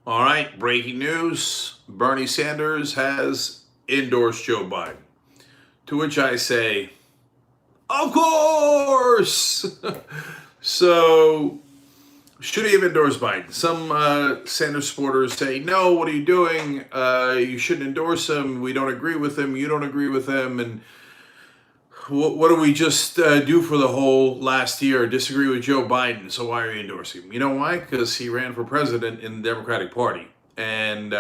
All right, breaking news. Bernie Sanders has endorsed Joe Biden. To which I say, of course! So, should he have endorsed Biden? Some Sanders supporters say, no, what are you doing? You shouldn't endorse him. We don't agree with him. You don't agree with him. And what do we just do for the whole last year? Disagree with Joe Biden. So why are you endorsing him? You know why? Because he ran for president in the Democratic Party. And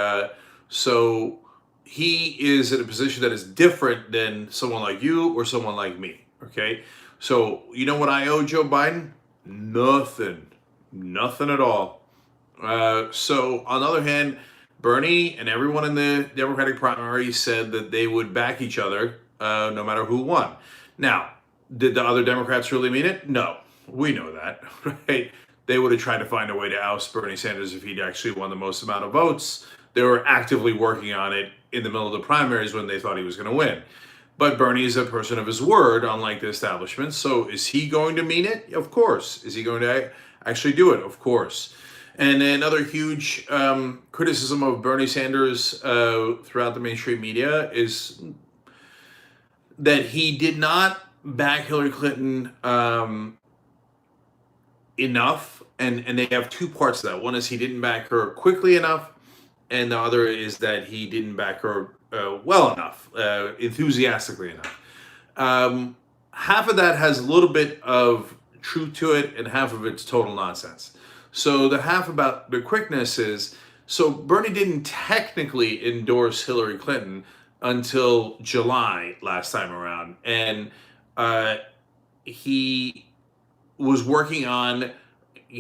so he is in a position that is different than someone like you or someone like me. Okay. So you know what I owe Joe Biden? Nothing. Nothing at all. So on the other hand, Bernie and everyone in the Democratic primary said that they would back each other no matter who won. Now, did the other Democrats really mean it? No, we know that, right? They would have tried to find a way to oust Bernie Sanders if he'd actually won the most amount of votes. They were actively working on it in the middle of the primaries when they thought he was going to win. But Bernie is a person of his word, unlike the establishment. So is he going to mean it? Of course. Is he going to actually do it? Of course. And another huge criticism of Bernie Sanders throughout the mainstream media is that he did not back Hillary Clinton enough. And they have two parts of that. One is he didn't back her quickly enough, and the other is that he didn't back her well enough, enthusiastically enough. Half of that has a little bit of truth to it, and half of it's total nonsense. So the half about the quickness is, so Bernie didn't technically endorse Hillary Clinton until July last time around, and he was working on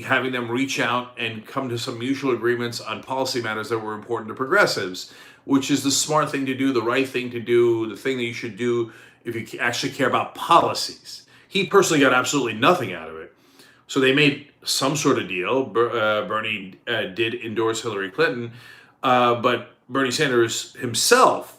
having them reach out and come to some mutual agreements on policy matters that were important to progressives, which is the smart thing to do, the right thing to do, the thing that you should do if you actually care about policies. He personally got absolutely nothing out of it. So they made some sort of deal. Bernie did endorse Hillary Clinton, but Bernie Sanders himself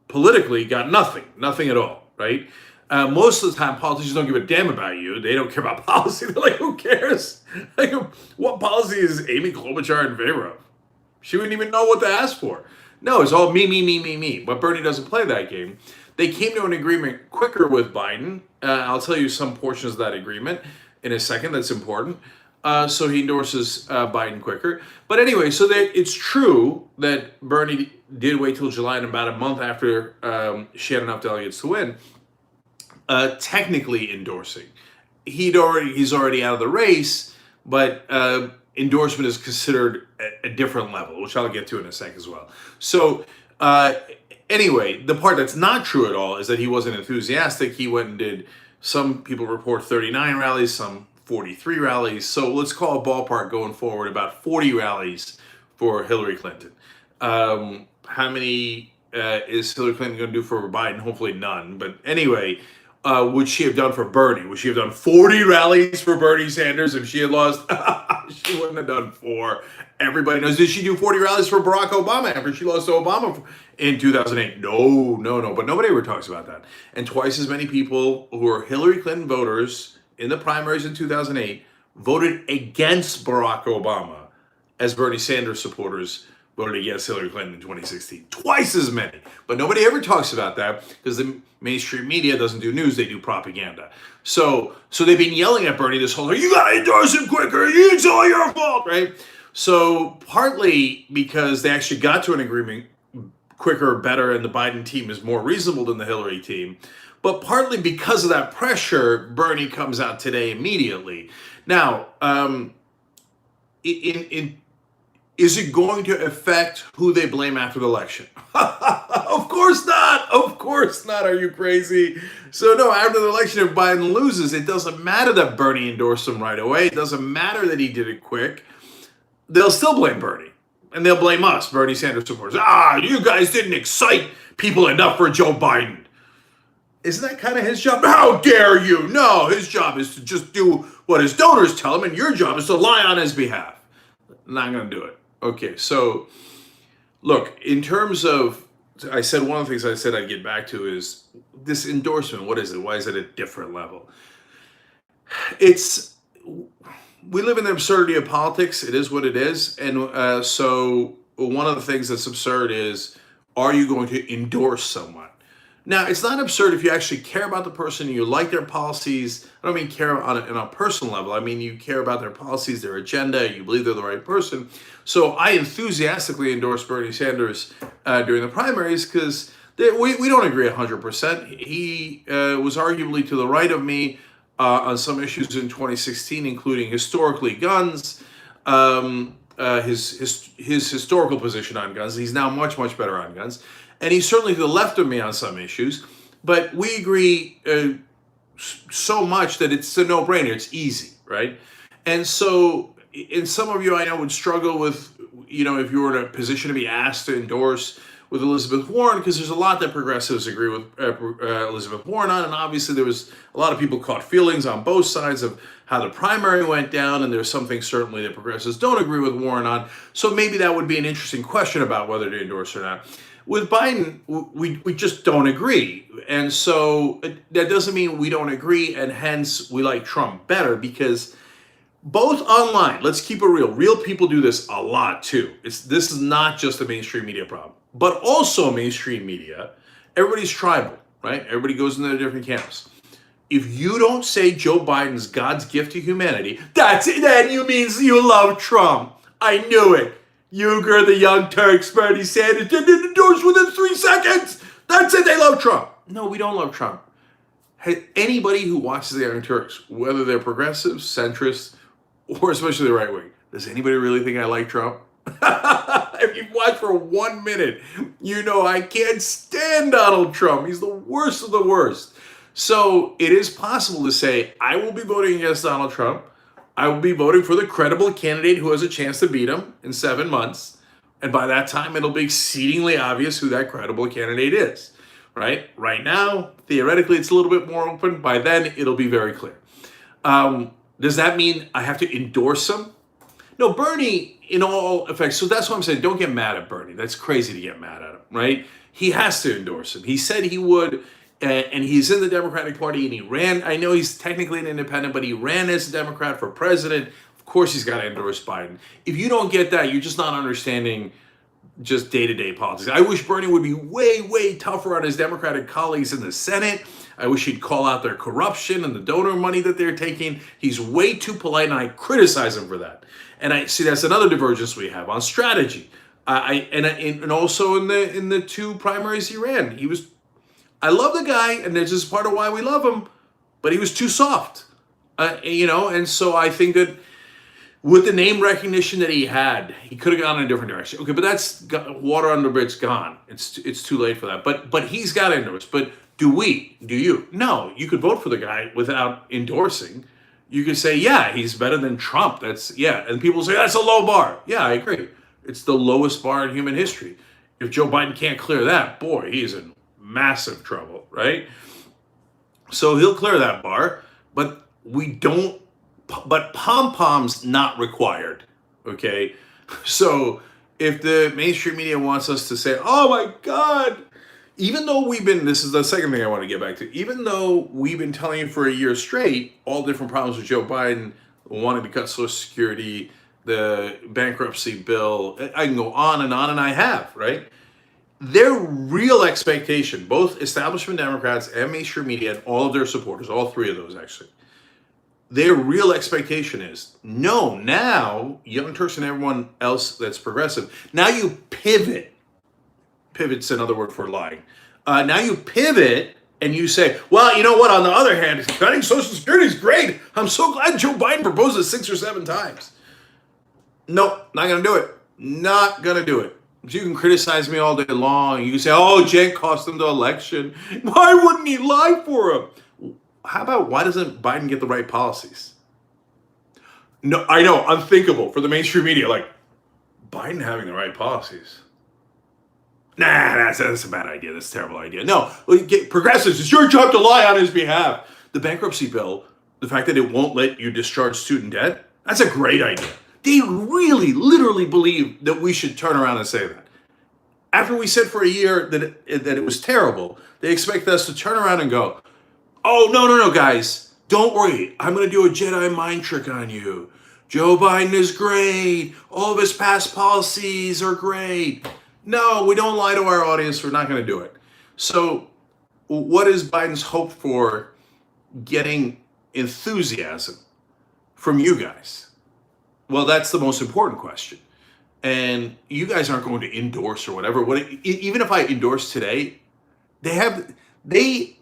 politically got nothing at all, right? Most of the time, politicians don't give a damn about you. They don't care about policy. They're like, who cares? Like, what policy is Amy Klobuchar in favor of? She wouldn't even know what to ask for. No, it's all me. But Bernie doesn't play that game. They came to an agreement quicker with Biden. I'll tell you some portions of that agreement in a second. That's important. So he endorses Biden quicker. But anyway, so it's true that Bernie did wait till July, and about a month after she had enough delegates to win, technically endorsing. He's already out of the race, but endorsement is considered a different level, which I'll get to in a sec as well. So anyway, the part that's not true at all is that he wasn't enthusiastic. He went and did, some people report 39 rallies, some 43 rallies. So let's call a ballpark going forward about 40 rallies for Hillary Clinton. How many is Hillary Clinton going to do for Biden? Hopefully none. But anyway, would she have done for Bernie? Would she have done 40 rallies for Bernie Sanders if she had lost? She wouldn't have done 4. Everybody knows. Did she do 40 rallies for Barack Obama after she lost to Obama in 2008? No. But nobody ever talks about that. And twice as many people who were Hillary Clinton voters in the primaries in 2008 voted against Barack Obama as Bernie Sanders supporters voted against Hillary Clinton in 2016. Twice as many. But nobody ever talks about that because the mainstream media doesn't do news, they do propaganda. So they've been yelling at Bernie this whole time, you gotta endorse him quicker, it's all your fault, right? So partly because they actually got to an agreement quicker, better, and the Biden team is more reasonable than the Hillary team, but partly because of that pressure, Bernie comes out today immediately. Now, is it going to affect who they blame after the election? Of course not. Of course not. Are you crazy? So no, after the election, if Biden loses, it doesn't matter that Bernie endorsed him right away. It doesn't matter that he did it quick. They'll still blame Bernie. And they'll blame us, Bernie Sanders supporters. You guys didn't excite people enough for Joe Biden. Isn't that kind of his job? How dare you? No, his job is to just do what his donors tell him, and your job is to lie on his behalf. I'm not going to do it. Okay, so look, in terms of, I said one of the things I said I'd get back to is this endorsement. What is it? Why is it a different level? we live in the absurdity of politics. It is what it is. And so one of the things that's absurd is, are you going to endorse someone? Now, it's not absurd if you actually care about the person, you like their policies. I don't mean care on a personal level. I mean, you care about their policies, their agenda, you believe they're the right person. So I enthusiastically endorsed Bernie Sanders during the primaries because we don't agree 100%. He was arguably to the right of me on some issues in 2016, including historically guns, his historical position on guns. He's now much, much better on guns. And he's certainly to the left of me on some issues. But we agree so much that it's a no-brainer. It's easy, right? And so, and some of you I know would struggle with, if you were in a position to be asked to endorse with Elizabeth Warren, because there's a lot that progressives agree with Elizabeth Warren on, and obviously there was a lot of people caught feelings on both sides of how the primary went down, and there's something certainly that progressives don't agree with Warren on. So maybe that would be an interesting question about whether to endorse or not. With Biden, we just don't agree. And so that doesn't mean we don't agree, and hence we like Trump better, because both online, let's keep it real people do this a lot too. This is not just a mainstream media problem, but also mainstream media. Everybody's tribal, right? Everybody goes into their different camps. If you don't say Joe Biden's God's gift to humanity, that's it. Then you means you love Trump. I knew it. Uygur, the Young Turks, Bernie Sanders didn't endorse within 3 seconds. That's it. They love Trump. No, we don't love Trump. Anybody who watches the Young Turks, whether they're progressives, centrists, or especially the right wing, does anybody really think I like Trump? If you've watched for 1 minute, you know I can't stand Donald Trump. He's the worst of the worst. So it is possible to say, I will be voting against Donald Trump. I will be voting for the credible candidate who has a chance to beat him in 7 months. And by that time, it'll be exceedingly obvious who that credible candidate is, right? Right now, theoretically, it's a little bit more open. By then, it'll be very clear. Does that mean I have to endorse him? No, Bernie, in all effects, so that's what I'm saying. Don't get mad at Bernie. That's crazy to get mad at him, right? He has to endorse him. He said he would. And he's in the Democratic Party, and he ran. I know he's technically an independent, but he ran as a Democrat for president. Of course, he's got to endorse Biden. If you don't get that, you're just not understanding just day-to-day politics. I wish Bernie would be way, way tougher on his Democratic colleagues in the Senate. I wish he'd call out their corruption and the donor money that they're taking. He's way too polite, and I criticize him for that. And I see that's another divergence we have on strategy. And also in the 2 primaries he ran, I love the guy, and this is part of why we love him, but he was too soft, and so I think that with the name recognition that he had, he could have gone in a different direction. Okay, but that's water under the bridge, gone. It's too late for that. But he's got to endorse. But do you? No, you could vote for the guy without endorsing. You could say, yeah, he's better than Trump. And people say that's a low bar. Yeah, I agree. It's the lowest bar in human history. If Joe Biden can't clear that, boy, he's in massive trouble, right? So he'll clear that bar, but pom-poms not required, okay? So if the mainstream media wants us to say, oh my God, even though this is the second thing I want to get back to, even though we've been telling you for a year straight, all different problems with Joe Biden, wanting to cut Social Security, the bankruptcy bill, I can go on, and I have, right? Their real expectation, both establishment Democrats and mainstream media and all of their supporters, all 3 of those actually, their real expectation is, no, now, Young Turks and everyone else that's progressive, now you pivot. Pivot's another word for lying. Now you pivot and you say, well, you know what, on the other hand, cutting Social Security is great. I'm so glad Joe Biden proposed it 6 or 7 times. Nope, not going to do it. Not going to do it. You can criticize me all day long. You can say, oh, Cenk cost him the election. Why wouldn't he lie for him? How about why doesn't Biden get the right policies? No, I know, unthinkable for the mainstream media. Like, Biden having the right policies. Nah, that's a bad idea. That's a terrible idea. No, progressives, it's your job to lie on his behalf. The bankruptcy bill, the fact that it won't let you discharge student debt, that's a great idea. They really, literally believe that we should turn around and say that. After we said for a year that it was terrible, they expect us to turn around and go, oh, no, guys, don't worry. I'm going to do a Jedi mind trick on you. Joe Biden is great. All of his past policies are great. No, we don't lie to our audience. We're not going to do it. So, what is Biden's hope for getting enthusiasm from you guys? Well, that's the most important question. And you guys aren't going to endorse or whatever. Even if I endorse today, they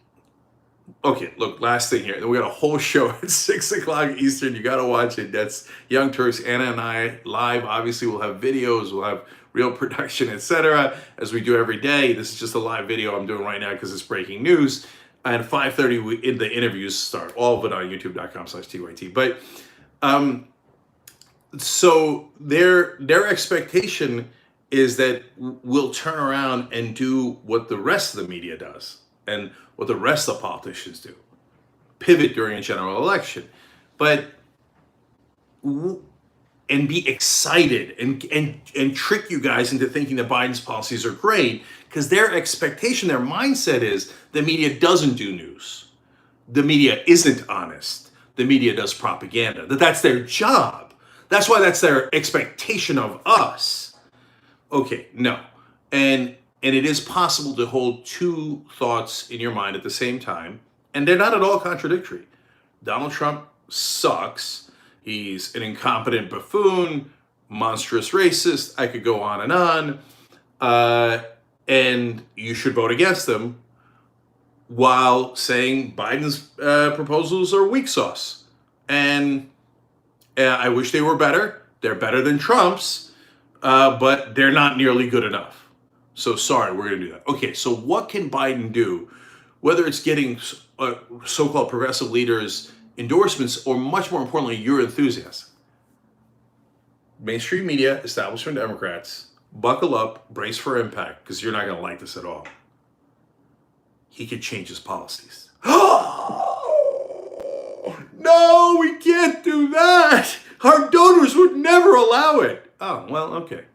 okay, look, last thing here. We got a whole show at 6 o'clock Eastern. You got to watch it. That's Young Turks, Anna and I live. Obviously, we'll have videos, we'll have real production, etc., as we do every day. This is just a live video I'm doing right now because it's breaking news. At 5:30, the interviews start. All of it on youtube.com/TYT. But so their expectation is that we'll turn around and do what the rest of the media does and what the rest of the politicians do, pivot during a general election, but and be excited and trick you guys into thinking that Biden's policies are great, because their expectation, their mindset is the media doesn't do news, the media isn't honest, the media does propaganda, that's their job. That's why that's their expectation of us. Okay, no. And it is possible to hold two thoughts in your mind at the same time, and they're not at all contradictory. Donald Trump sucks. He's an incompetent buffoon, monstrous racist. I could go on and on. And you should vote against them, while saying Biden's proposals are weak sauce. And I wish they were better. They're better than Trump's, but they're not nearly good enough. So sorry, we're going to do that. Okay, so what can Biden do, whether it's getting so-called progressive leaders' endorsements, or much more importantly, your enthusiasm? Mainstream media, establishment Democrats, buckle up, brace for impact, because you're not going to like this at all. He could change his policies. No, we can't do that. Our donors would never allow it. Oh, well, okay.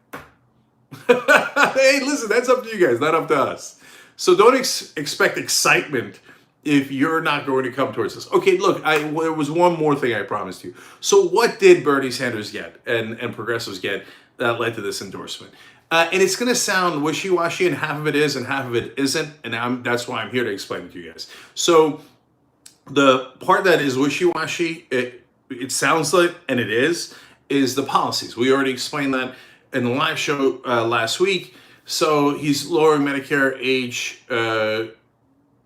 Hey, listen, that's up to you guys, not up to us. So don't expect excitement if you're not going to come towards us. Okay, look, there was one more thing I promised you. So what did Bernie Sanders get and progressives get that led to this endorsement? And it's going to sound wishy-washy, and half of it is and half of it isn't, and that's why I'm here to explain it to you guys. So the part that is wishy-washy, it sounds like, and it is the policies. We already explained that in the live show last week. So he's lowering Medicare age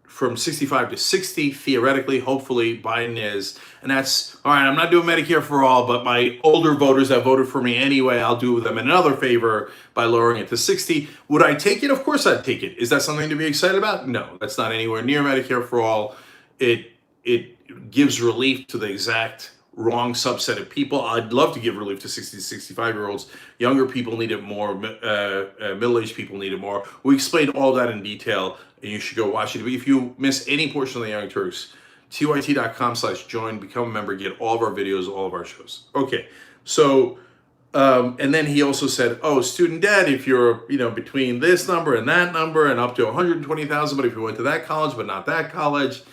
from 65 to 60, theoretically. Hopefully Biden is. And that's, all right, I'm not doing Medicare for all, but my older voters that voted for me anyway, I'll do them another favor by lowering it to 60. Would I take it? Of course I'd take it. Is that something to be excited about? No, that's not anywhere near Medicare for all. It gives relief to the exact wrong subset of people. I'd love to give relief to 60 to 65-year-olds. Younger people need it more. Middle-aged people need it more. We explained all that in detail, and you should go watch it. But if you miss any portion of the Young Turks, tyt.com/join, become a member, get all of our videos, all of our shows. Okay, so, and then he also said, oh, student debt, if you're, between this number and that number and up to 120,000, but if you went to that college, but not that college,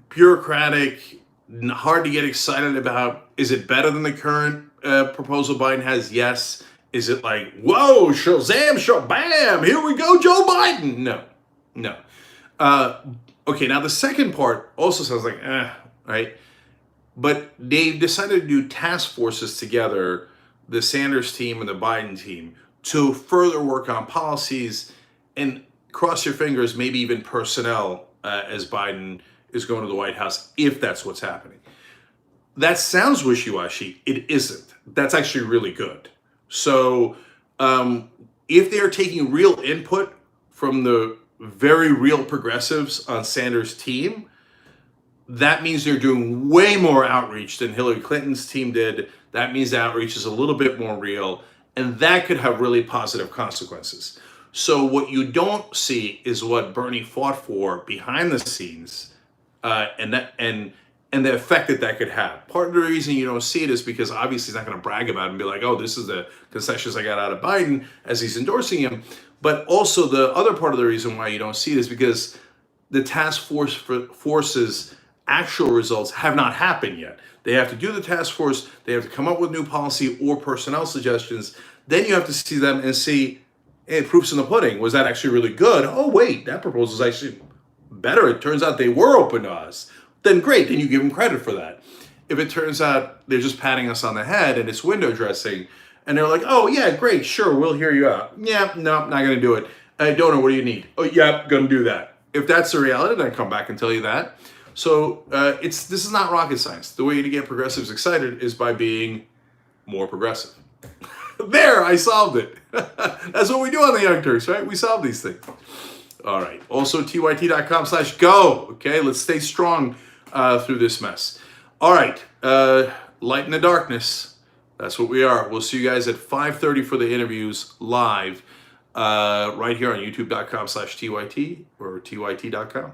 bureaucratic, hard to get excited about. Is it better than the current proposal Biden has? Yes. Is it like, whoa, shazam, shabam, here we go, Joe Biden? No. Okay, now the second part also sounds like, right? But they've decided to do task forces together, the Sanders team and the Biden team, to further work on policies, and cross your fingers, maybe even personnel, as Biden is going to the White House, if that's what's happening. That sounds wishy-washy. It isn't. That's actually really good. So if they're taking real input from the very real progressives on Sanders' team, that means they're doing way more outreach than Hillary Clinton's team did. That means the outreach is a little bit more real, and that could have really positive consequences. So what you don't see is what Bernie fought for behind the scenes, and the effect that could have. Part of the reason you don't see it is because obviously he's not going to brag about it and be like, oh, this is the concessions I got out of Biden as he's endorsing him. But also the other part of the reason why you don't see it is because the task forces actual results have not happened yet. They have to do the task force, they have to come up with new policy or personnel suggestions. Then you have to see them and see, hey, proof's in the pudding. Was that actually really good? Oh, wait, that proposal is actually better. It turns out they were open to us. Then great, then you give them credit for that. If it turns out they're just patting us on the head and it's window dressing, and they're like, oh, yeah, great, sure, we'll hear you out. Yeah, no, not going to do it. Donor, what do you need? Oh, yeah, going to do that. If that's the reality, then I come back and tell you that. So this is not rocket science. The way to get progressives excited is by being more progressive. There, I solved it. That's what we do on the Young Turks, right? We solve these things. All right. Also, tyt.com/go. Okay, let's stay strong through this mess. All right. Light in the darkness. That's what we are. We'll see you guys at 5:30 for the interviews live right here on youtube.com/tyt or tyt.com.